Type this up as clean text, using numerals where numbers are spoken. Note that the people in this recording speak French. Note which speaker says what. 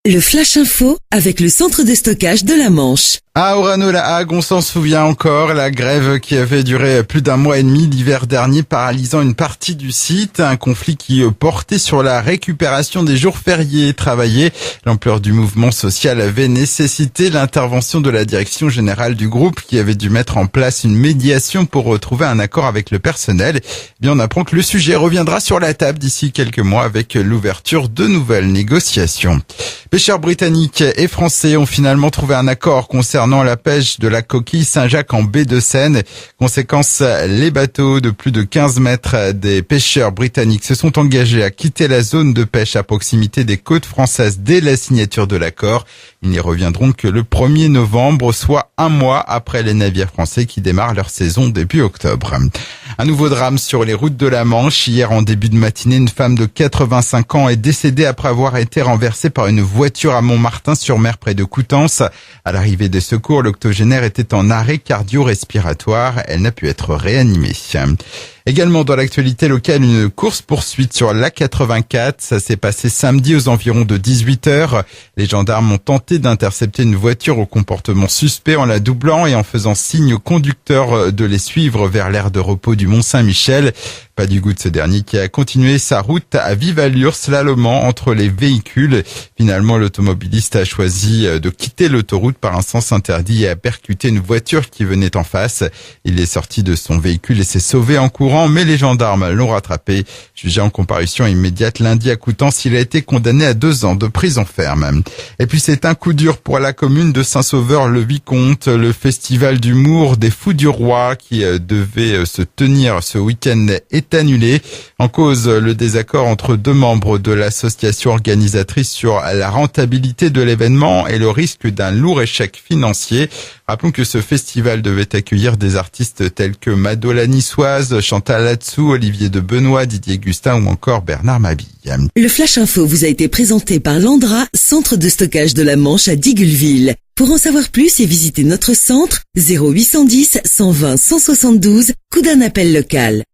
Speaker 1: Le Flash Info avec le centre de stockage de la Manche.
Speaker 2: À Orano-la-Hague, on s'en souvient encore, la grève qui avait duré plus d'un mois et demi l'hiver dernier, paralysant une partie du site. Un conflit qui portait sur la récupération des jours fériés travaillés. L'ampleur du mouvement social avait nécessité l'intervention de la direction générale du groupe qui avait dû mettre en place une médiation pour retrouver un accord avec le personnel. Bien, on apprend que le sujet reviendra sur la table d'ici quelques mois avec l'ouverture de nouvelles négociations. Pêcheurs britanniques et français ont finalement trouvé un accord concernant la pêche de la coquille Saint-Jacques en baie de Seine. Conséquence, les bateaux de plus de 15 mètres des pêcheurs britanniques se sont engagés à quitter la zone de pêche à proximité des côtes françaises dès la signature de l'accord. Ils n'y reviendront que le 1er novembre, soit un mois après les navires français qui démarrent leur saison début octobre. Un nouveau drame sur les routes de la Manche. Hier, en début de matinée, une femme de 85 ans est décédée après avoir été renversée par une voiture à Montmartin-sur-Mer près de Coutances. À l'arrivée des secours, l'octogénaire était en arrêt cardio-respiratoire. Elle n'a pu être réanimée. Également dans l'actualité locale, une course-poursuite sur l'A84. Ça s'est passé samedi aux environs de 18h. Les gendarmes ont tenté d'intercepter une voiture au comportement suspect en la doublant et en faisant signe au conducteur de les suivre vers l'aire de repos du Mont-Saint-Michel. Pas du goût de ce dernier qui a continué sa route à vive allure, slalomant entre les véhicules. Finalement, l'automobiliste a choisi de quitter l'autoroute par un sens interdit et a percuté une voiture qui venait en face. Il est sorti de son véhicule et s'est sauvé en courant, mais les gendarmes l'ont rattrapé. Jugé en comparution immédiate lundi à Coutances, il a été condamné à 2 ans de prison ferme. Et puis c'est un coup dur pour la commune de Saint-Sauveur-le-Vicomte. Le festival d'humour des Fous du Roi qui devait se tenir ce week-end est annulé. En cause, le désaccord entre 2 membres de l'association organisatrice sur la rentabilité de l'événement et le risque d'un lourd échec financier. Rappelons que ce festival devait accueillir des artistes tels que Mado la Niçoise, Chantal Latsou, Olivier de Benoît, Didier Gustin ou encore Bernard Mabille.
Speaker 1: Le Flash Info vous a été présenté par Landra, centre de stockage de la Manche à Digulleville. Pour en savoir plus et visiter notre centre, 0810 120 172, coup d'un appel local.